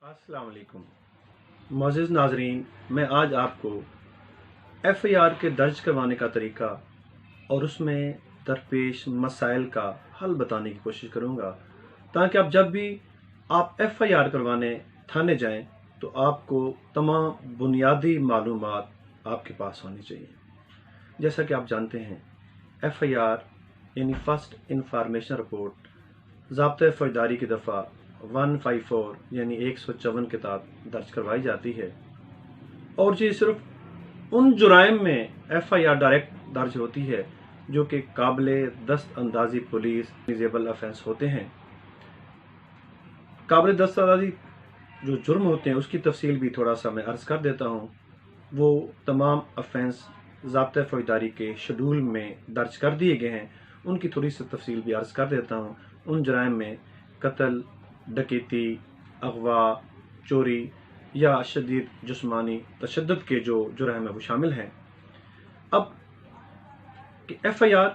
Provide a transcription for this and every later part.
अस्सलाम वालेकुम मोअज़्ज़िज़ नाज़रीन, मैं आज आपको FIR के दर्ज करवाने का तरीका और उसमें दरपेश मसाइल का हल बताने की कोशिश करूँगा, ताकि आप जब भी आप FIR करवाने थाने जाएं तो आपको तमाम बुनियादी मालूमात आपके पास होनी चाहिए। जैसा कि आप जानते हैं, FIR यानी फर्स्ट इंफॉर्मेशन रिपोर्ट ज़ाब्ता फ़ौजदारी की दफ़ा 154 यानी 154 के तहत दर्ज करवाई जाती है, और ये सिर्फ उन जुराइम में FIR डायरेक्ट दर्ज होती है जो कि काबिले दस्त अंदाज़ी पुलिस डिजेबल ऑफेंस होते हैं। काबिले दस्त अंदाज़ी जो जुर्म होते हैं उसकी तफसील भी थोड़ा सा मैं अर्ज़ कर देता हूँ। वो तमाम ऑफेंस ज़ाब्ता फ़ौजदारी के शेड्यूल में दर्ज कर दिए गए हैं, उनकी थोड़ी सी तफसील भी अर्ज़ कर देता हूँ। उन जुराइम में कत्ल, डकैती, अगवा, चोरी या शदीद जिस्मानी तशद्दुद के जो जुराइम है वो शामिल हैं। अब कि FIR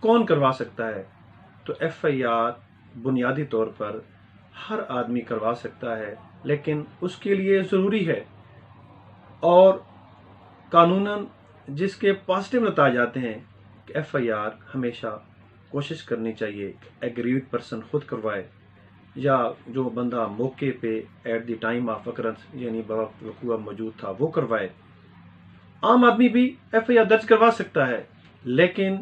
कौन करवा सकता है, तो FIR बुनियादी तौर पर हर आदमी करवा सकता है, लेकिन उसके लिए ज़रूरी है और कानूनन जिसके पॉजिटिव नतीजे आते हैं कि FIR हमेशा कोशिश करनी चाहिए कि एग्रीव्ड पर्सन खुद करवाए या जो बंदा मौके पे eight the time of occurrence यानी बवक्त वक़ूआ मौजूद था वो करवाए। आम आदमी भी FIR दर्ज करवा सकता है, लेकिन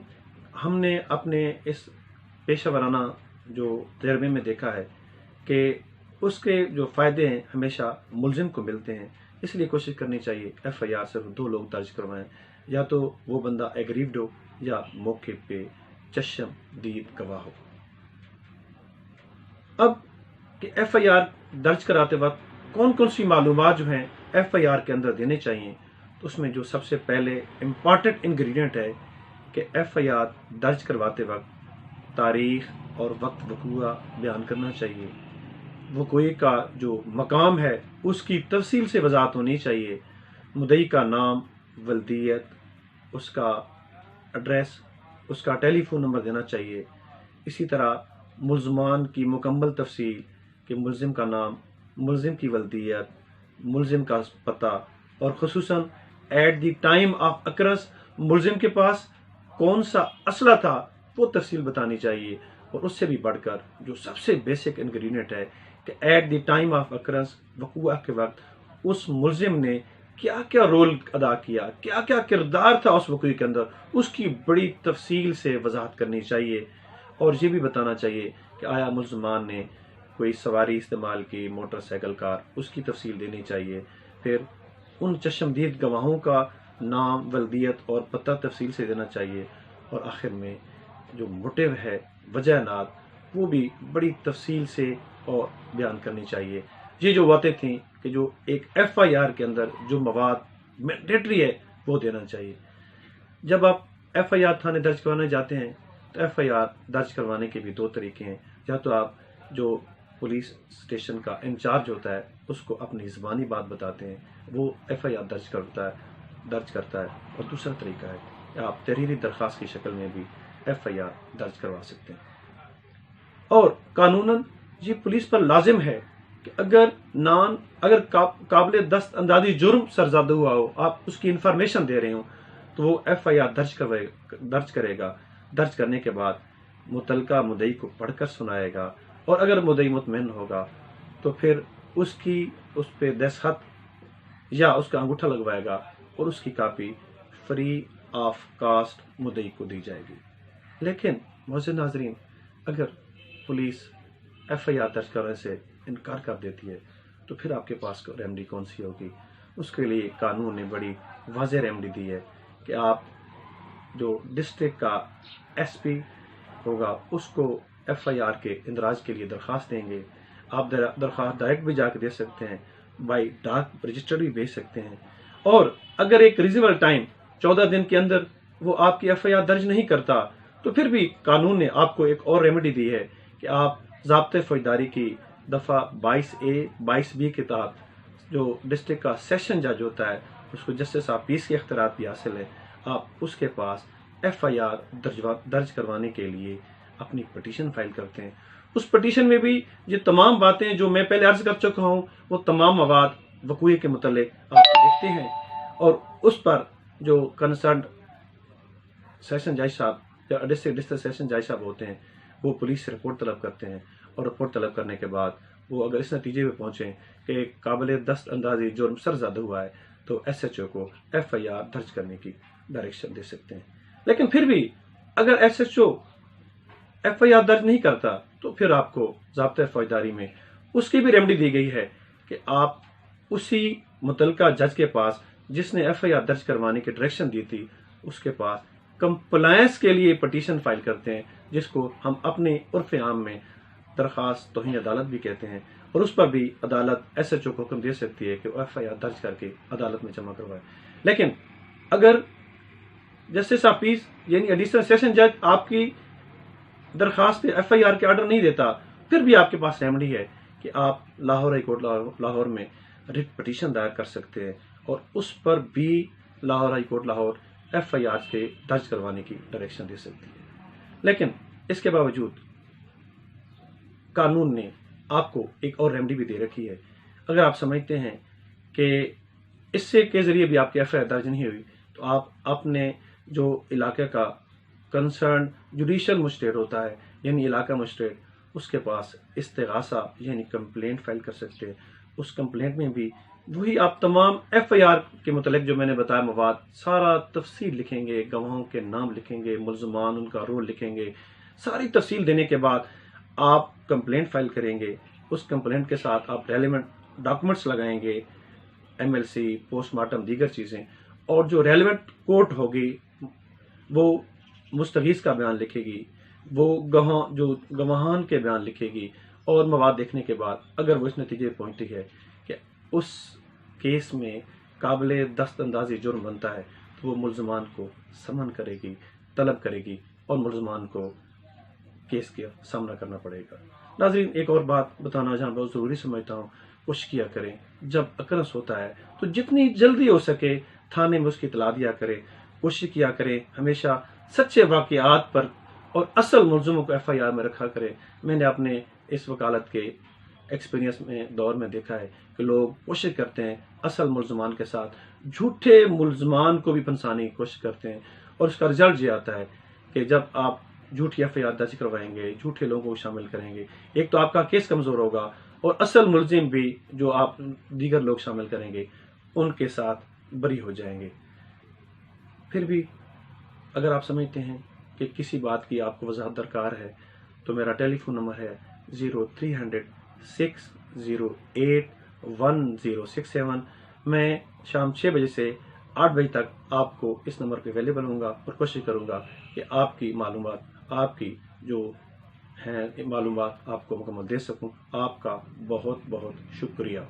हमने अपने इस पेशा वराना जो तजर्बे में देखा है कि उसके जो फ़ायदे हैं हमेशा मुलजिम को मिलते हैं। इसलिए कोशिश करनी चाहिए FIR सिर्फ 2 लोग दर्ज करवाएं, या तो वो बंदा एग्रीव्ड हो या मौके पे चश्मदीद गवाह हो। अब कि FIR दर्ज कराते वक्त कौन कौन सी मालूमात जो हैं FIR के अंदर देने चाहिए, तो उसमें जो सबसे पहले इम्पॉर्टेंट इंग्रेडिएंट है कि FIR दर्ज करवाते वक्त तारीख और वक्त वक़ूआ बयान करना चाहिए। वक़ूए का जो मकाम है उसकी तफसील से वजाहत होनी चाहिए। मुद्दई का नाम, वल्दियत, उसका एड्रेस, उसका टेलीफोन नंबर देना चाहिए। इसी तरह मुल्ज़मान की मुकम्मल तफसील कि मुल्ज़िम का नाम, मुल्ज़िम की वल्दियत, मुल्ज़िम का पता और ख़ुसूसन at the time of occurrence मुल्ज़िम के पास कौन सा असला था वो तफसील बतानी चाहिए। और उससे भी बढ़कर जो सबसे बेसिक इंग्रेडिएंट है कि at the time of occurrence वक़ूआ के वक्त उस मुल्ज़िम ने क्या क्या रोल अदा किया, क्या क्या किरदार था उस वक़ूए के अंदर, उसकी बड़ी तफसील से वजाहत करनी चाहिए। और ये भी बताना चाहिए कि आया मुल्ज़मान ने कोई सवारी इस्तेमाल की, मोटरसाइकिल, कार, उसकी तफसील देनी चाहिए। फिर उन चश्मदीद गवाहों का नाम, वल्दियत और पता तफसील से देना चाहिए। और आखिर में जो मोटिव है, वजह नात, वो भी बड़ी तफसील से और बयान करनी चाहिए। ये जो बातें थी कि जो एक FIR के अंदर जो मवाद मैंडेटरी है वो देना चाहिए। जब आप FIR थाने दर्ज करवाने जाते हैं तो FIR दर्ज करवाने के भी 2 तरीके हैं। या तो आप जो पुलिस स्टेशन का इंचार्ज होता है उसको अपनी ज़बानी बात बताते हैं, वो FIR दर्ज करता है। और दूसरा तरीका है कि आप तहरीरी दरख्वास्त की शक्ल में भी FIR दर्ज करवा सकते हैं। और कानूनन ये पुलिस पर लाजिम है कि अगर काबिले दस्त अंदाज़ी जुर्म सरज़दा हुआ हो, आप उसकी इंफॉर्मेशन दे रहे हो, तो वो FIR दर्ज करेगा। दर्ज करने के बाद मुतलका मुद्दई को पढ़कर सुनाएगा, और अगर मुद्दई मुतमईन होगा तो फिर उस पे दस्तखत या उसका अंगूठा लगवाएगा और उसकी कापी फ्री ऑफ कास्ट मुद्दई को दी जाएगी। लेकिन मोअज़्ज़िज़ नाज़रीन, अगर पुलिस FIR दर्ज करने से इनकार कर देती है तो फिर आपके पास रेमेडी कौन सी होगी? उसके लिए कानून ने बड़ी वाज़ेह रेमेडी दी है कि आप जो डिस्ट्रिक्ट का SP होगा उसको FIR के इंदराज के लिए दरख्वास्त देंगे। आप दरख्वास्त डायरेक्ट भी जाकर दे सकते हैं, बाई डाक रजिस्टर भी भेज सकते हैं। और अगर एक रीजनेबल टाइम 14 दिन के अंदर वो आपकी FIR दर्ज नहीं करता तो फिर भी कानून ने आपको एक और रेमेडी दी है कि आप ज़ाब्ते फ़ौजदारी की दफ़ा 22A 22B के तहत जो डिस्ट्रिक्ट का सेशन जज होता है उसको जस्टिस ऑफ पीस के इख्तियारात भी हासिल है, आप उसके पास FIR दर्ज करवाने के लिए अपनी पटिशन फाइल करते हैं। उस पटिशन में भी ये तमाम बातें जो मैं पहले अर्ज कर चुका हूँ, वो तमाम मवाद वकूए के मुतल्लिक आप देखते हैं, और उस पर जो कंसर्न सेशन जज साहब या डिस्ट्रिक्ट सेशन जज साहब होते हैं, वो पुलिस से रिपोर्ट तलब करते हैं, और रिपोर्ट तलब करने के बाद वो अगर इस नतीजे पे पहुँचें कि काबिल दस्त अंदाजी जुर्म सरज़द हुआ है, तो SHO को FIR दर्ज करने की डायरेक्शन दे सकते हैं। लेकिन फिर भी अगर SHO FIR दर्ज नहीं करता, तो फिर आपको ज़ाब्ता फौजदारी में उसकी भी रेमेडी दी गई है कि आप उसी मुतलका जज के पास जिसने FIR दर्ज करवाने की डायरेक्शन दी थी, उसके पास कंप्लायंस के लिए पटिशन फाइल करते हैं, जिसको हम अपने उर्फ आम में दरख्वास्त तौहीन अदालत भी कहते हैं, और उस पर भी अदालत SHO को हुक्म दे सकती है कि वो FIR दर्ज करके अदालत में जमा करवाए। लेकिन अगर जस्टिस ऑफ पीस यानी एडिशनल सेशन जज आपकी दरख्वास्त पे FIR के ऑर्डर नहीं देता, फिर भी आपके पास रेमेडी है कि आप लाहौर हाई कोर्ट लाहौर में रिट पटिशन दायर कर सकते हैं, और उस पर भी Lahore high court Lahore FIR से दर्ज करवाने की डायरेक्शन दे सकती है। लेकिन इसके बावजूद कानून ने आपको एक और रेमेडी भी दे रखी है। अगर आप समझते हैं कि इससे के ज़रिए भी आपकी FIR दर्ज नहीं हुई, तो आप अपने जो इलाके का कंसर्न जुडिशल मजिस्ट्रेट होता है, यानी इलाका मजिस्ट्रेट, उसके पास इस्तिगासा यानी कंप्लेंट फाइल कर सकते हैं। उस कंप्लेंट में भी वही आप तमाम FIR के मुतल्लिक जो मैंने बताया मवाद सारा तफसील लिखेंगे, गवाहों के नाम लिखेंगे, मुल्ज़मान उनका रोल लिखेंगे, सारी तफसील देने के बाद आप कंप्लेंट फाइल करेंगे। उस कंप्लेंट के साथ आप रेलेवेंट डॉक्यूमेंट्स लगाएंगे, MLC, पोस्टमार्टम, दीगर चीज़ें, और जो रेलेवेंट कोर्ट होगी वो मुस्तगीस का बयान लिखेगी, वो जो गवाहान के बयान लिखेगी, और मवाद देखने के बाद अगर वो इस नतीजे पर पहुँचती है कि उस केस में काबिल दस्त अंदाजी जुर्म बनता है, तो वो मुल्ज़मान को समन करेगी, तलब करेगी, और मुल्ज़मान को केस का सामना करना पड़ेगा। नाज़रीन, एक और बात बताना जहाँ बहुत ज़रूरी समझता हूँ, कोशिश किया करें जब अकरस होता है तो जितनी जल्दी हो सके थाने में उसकी इतला दिया करें। कोशिश किया करें हमेशा सच्चे वाक़यात पर और असल मुल्ज़िमों को FIR में रखा करें। मैंने अपने इस वकालत के एक्सपीरियंस में दौर में देखा है कि लोग कोशिश करते हैं असल मुल्ज़मान के साथ झूठे मुल्ज़मान को भी फंसाने की कोशिश करते हैं, और उसका रिजल्ट ये आता है कि जब आप झूठी FIR दर्ज करवाएंगे, झूठे लोगों को शामिल करेंगे, एक तो आपका केस कमज़ोर होगा, और असल मुल्ज़िम भी जो आप दीगर लोग शामिल करेंगे उनके साथ बरी हो जाएंगे। फिर भी अगर आप समझते हैं कि किसी बात की आपको वजाहत दरकार है, तो मेरा टेलीफोन नंबर है 0300 608 1067। मैं शाम 6 बजे से 8 बजे तक आपको इस नंबर पे अवेलेबल हूँगा, और कोशिश करूँगा कि आपकी मालूमात, आपकी जो हैं मालूमात आपको मुकम्मल दे सकूँ। आपका बहुत बहुत शुक्रिया।